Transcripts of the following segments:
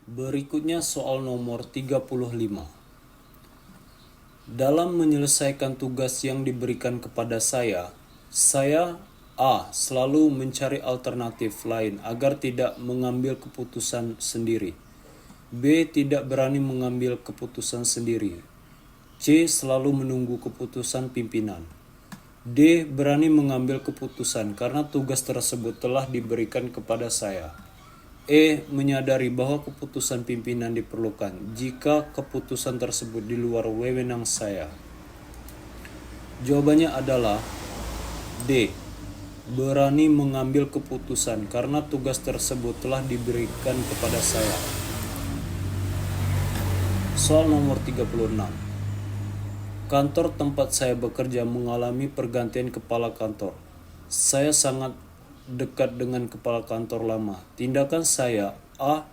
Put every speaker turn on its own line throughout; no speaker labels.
Berikutnya soal nomor 35. Dalam menyelesaikan tugas yang diberikan kepada saya A. Selalu mencari alternatif lain agar tidak mengambil keputusan sendiri. B. Tidak berani mengambil keputusan sendiri. C. Selalu menunggu keputusan pimpinan. D. Berani mengambil keputusan karena tugas tersebut telah diberikan kepada saya. E. Menyadari bahwa keputusan pimpinan diperlukan jika keputusan tersebut di luar wewenang saya. Jawabannya adalah D. Berani mengambil keputusan karena tugas tersebut telah diberikan kepada saya. Soal nomor 36. Kantor tempat saya bekerja mengalami pergantian kepala kantor. Saya sangat dekat dengan kepala kantor lama. Tindakan saya A.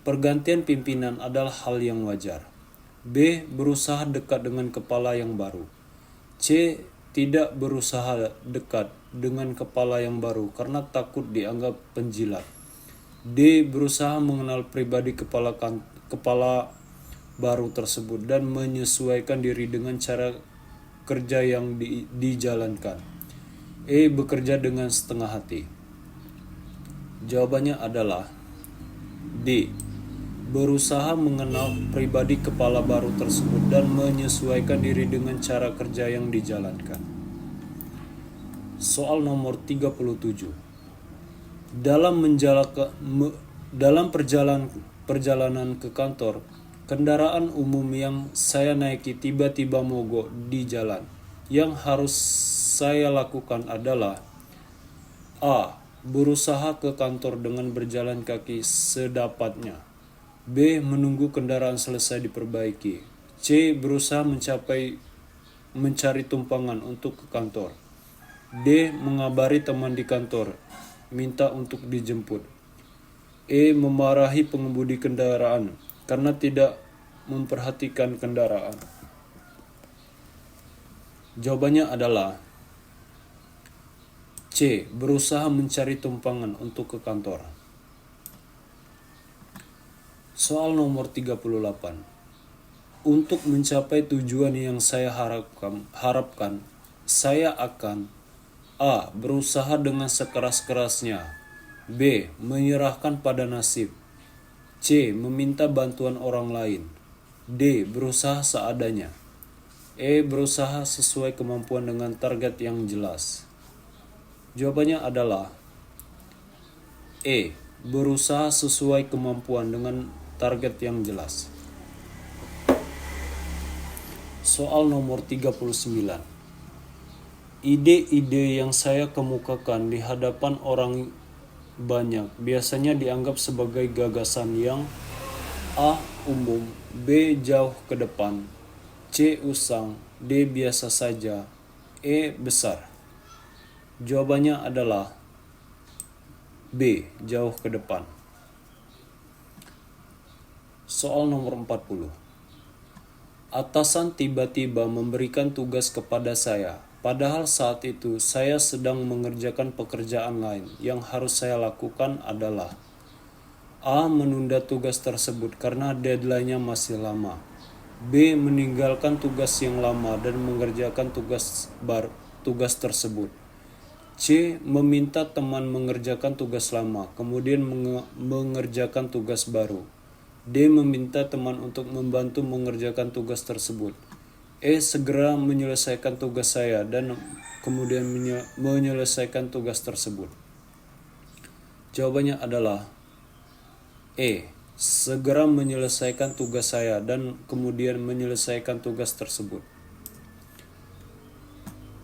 Pergantian pimpinan adalah hal yang wajar. B. Berusaha dekat dengan kepala yang baru. C. Tidak berusaha dekat dengan kepala yang baru karena takut dianggap penjilat. D. Berusaha mengenal pribadi kepala baru tersebut dan menyesuaikan diri dengan cara kerja yang dijalankan. E. Bekerja dengan setengah hati. Jawabannya adalah D. Berusaha mengenal pribadi kepala baru tersebut dan menyesuaikan diri dengan cara kerja yang dijalankan. Soal nomor 37. Dalam perjalanan ke kantor, kendaraan umum yang saya naiki tiba-tiba mogok di jalan. Yang harus saya lakukan adalah A. Berusaha ke kantor dengan berjalan kaki sedapatnya. B. Menunggu kendaraan selesai diperbaiki. C. Berusaha mencari tumpangan untuk ke kantor. D. Mengabari teman di kantor, minta untuk dijemput. E. Memarahi pengemudi kendaraan karena tidak memperhatikan kendaraan. Jawabannya adalah C. Berusaha mencari tumpangan untuk ke kantor. Soal nomor 38. Untuk mencapai tujuan yang saya harapkan, saya akan A. Berusaha dengan sekeras-kerasnya. B. Menyerahkan pada nasib. C. Meminta bantuan orang lain. D. Berusaha seadanya. E. Berusaha sesuai kemampuan dengan target yang jelas. Jawabannya adalah E. Berusaha sesuai kemampuan dengan target yang jelas. Soal nomor 39. Ide-ide yang saya kemukakan di hadapan orang banyak biasanya dianggap sebagai gagasan yang A. Umum, B. Jauh ke depan, C. Usang, D. Biasa saja, E. Besar. Jawabannya adalah B. Jauh ke depan. Soal nomor 40. Atasan tiba-tiba memberikan tugas kepada saya, padahal saat itu saya sedang mengerjakan pekerjaan lain. Yang harus saya lakukan adalah A. Menunda tugas tersebut karena deadline-nya masih lama. B. Meninggalkan tugas yang lama dan mengerjakan tugas tersebut. C. Meminta teman mengerjakan tugas lama, kemudian mengerjakan tugas baru. D. Meminta teman untuk membantu mengerjakan tugas tersebut. E. Segera menyelesaikan tugas saya dan kemudian menyelesaikan tugas tersebut. Jawabannya adalah E. Segera menyelesaikan tugas saya dan kemudian menyelesaikan tugas tersebut.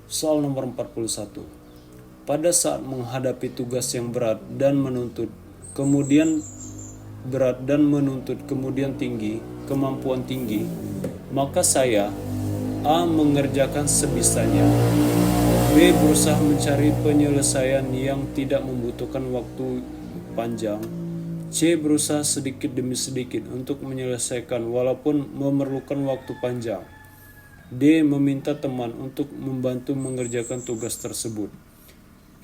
Soal nomor 41. Pada saat menghadapi tugas yang berat dan menuntut kemudian kemampuan tinggi, maka saya A. Mengerjakan sebisanya. B. Berusaha mencari penyelesaian yang tidak membutuhkan waktu panjang. C. Berusaha sedikit demi sedikit untuk menyelesaikan walaupun memerlukan waktu panjang. D. Meminta teman untuk membantu mengerjakan tugas tersebut.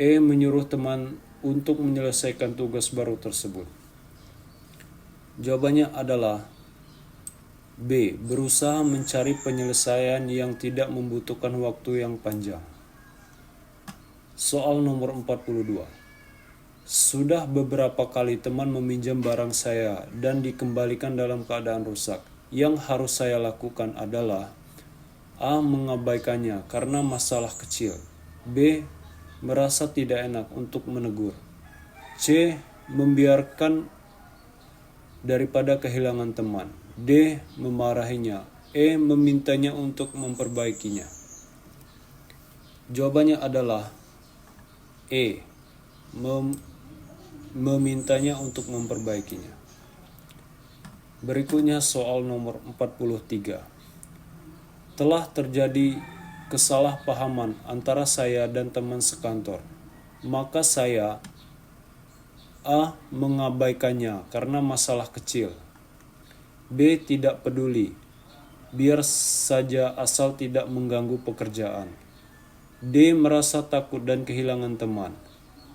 E. Menyuruh teman untuk menyelesaikan tugas baru tersebut. Jawabannya adalah B. Berusaha mencari penyelesaian yang tidak membutuhkan waktu yang panjang. Soal nomor 42. Sudah beberapa kali teman meminjam barang saya dan dikembalikan dalam keadaan rusak. Yang harus saya lakukan adalah A. Mengabaikannya karena masalah kecil. B. Merasa tidak enak untuk menegur. C. Membiarkan daripada kehilangan teman. D. Memarahinya. E. Memintanya untuk memperbaikinya. Jawabannya adalah E. Memintanya untuk memperbaikinya. Berikutnya soal nomor 43. Telah terjadi kesalahpahaman antara saya dan teman sekantor. Maka saya A. Mengabaikannya karena masalah kecil. B. Tidak peduli, biar saja asal tidak mengganggu pekerjaan. D. Merasa takut dan kehilangan teman.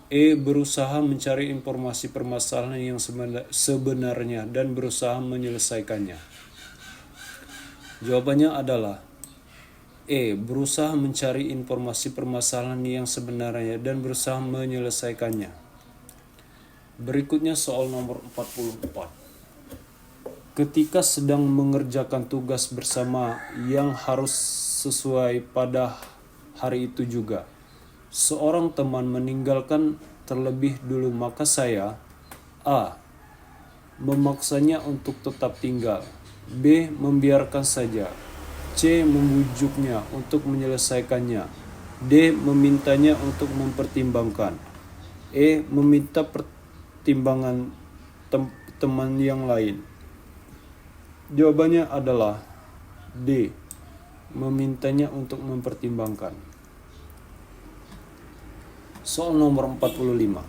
E. Berusaha mencari informasi permasalahan yang sebenarnya dan berusaha menyelesaikannya. Jawabannya adalah E. Berusaha mencari informasi permasalahan yang sebenarnya dan berusaha menyelesaikannya. Berikutnya soal nomor 44. Ketika sedang mengerjakan tugas bersama yang harus sesuai pada hari itu juga, seorang teman meninggalkan terlebih dulu, maka saya A. Memaksanya untuk tetap tinggal. B. Membiarkan saja. C. Membujuknya untuk menyelesaikannya. D. Memintanya untuk mempertimbangkan. E. Meminta pertimbangan teman yang lain. Jawabannya adalah D. Memintanya untuk mempertimbangkan. Soal nomor 45.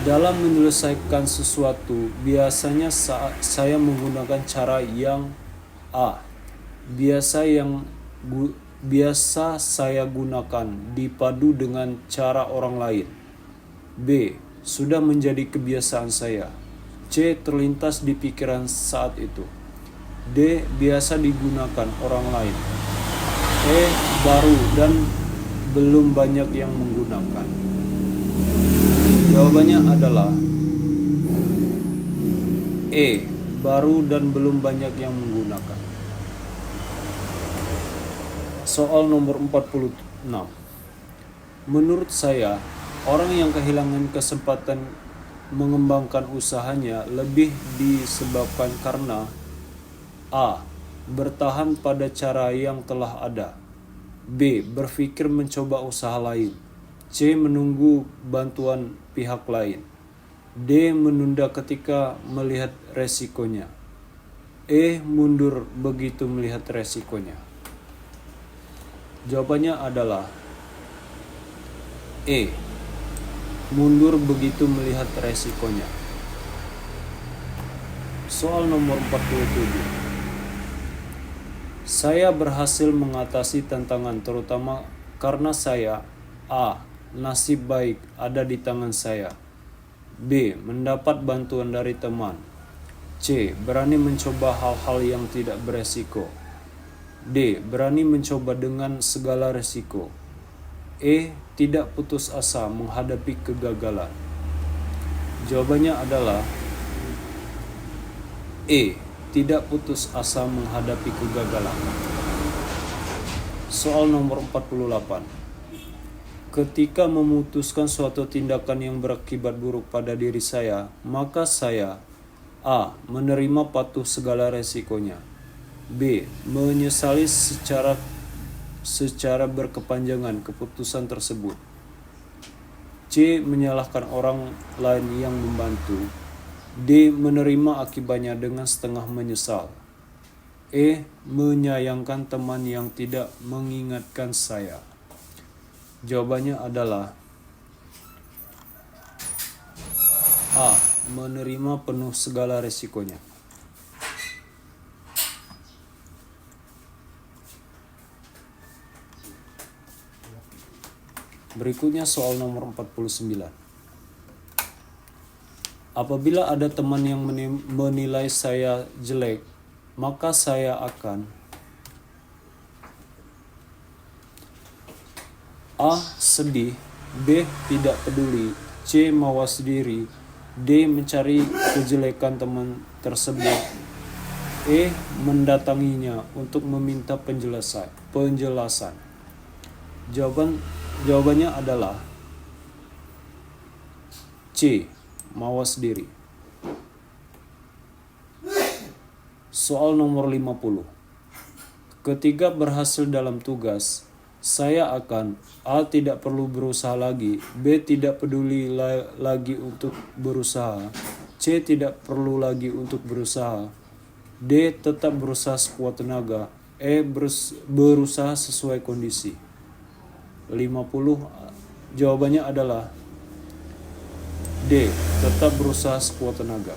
Dalam menyelesaikan sesuatu, biasanya saya menggunakan cara yang A. Biasa saya gunakan dipadu dengan cara orang lain. B. Sudah menjadi kebiasaan saya. C. Terlintas di pikiran saat itu. D. Biasa digunakan orang lain. E. Baru dan belum banyak yang menggunakan. Jawabannya adalah E. Baru dan belum banyak yang menggunakan. Soal nomor 46. Menurut saya, orang yang kehilangan kesempatan mengembangkan usahanya lebih disebabkan karena A. Bertahan pada cara yang telah ada. B. Berpikir mencoba usaha lain. C. Menunggu bantuan pihak lain. D. Menunda ketika melihat resikonya. E. Mundur begitu melihat resikonya. Jawabannya adalah E. Mundur begitu melihat resikonya. Soal nomor 47. Saya berhasil mengatasi tantangan terutama karena saya A. Nasib baik ada di tangan saya. B. Mendapat bantuan dari teman. C. Berani mencoba hal-hal yang tidak beresiko. D. Berani mencoba dengan segala resiko. E. Tidak putus asa menghadapi kegagalan. Jawabannya adalah E. Tidak putus asa menghadapi kegagalan. Soal nomor 48. Ketika memutuskan suatu tindakan yang berakibat buruk pada diri saya, maka saya A. Menerima patuh segala resikonya. B. Menyesali secara berkepanjangan keputusan tersebut. C. Menyalahkan orang lain yang membantu. D. Menerima akibatnya dengan setengah menyesal. E. Menyayangkan teman yang tidak mengingatkan saya. Jawabannya adalah A. Menerima penuh segala resikonya. Berikutnya soal nomor 49. Apabila ada teman yang menilai saya jelek, maka saya akan A. Sedih, B. Tidak peduli, C. Mawas diri, D. Mencari kejelekan teman tersebut, E. Mendatanginya untuk meminta penjelasan. Jawabannya adalah C. Mawas diri. Soal nomor 50. Ketika berhasil dalam tugas, saya akan A. Tidak perlu berusaha lagi, B. Tidak peduli lagi untuk berusaha, C. Tidak perlu lagi untuk berusaha, D. Tetap berusaha sekuat tenaga, E. Berusaha sesuai kondisi. 50. Jawabannya adalah D. Tetap berusaha sekuat tenaga.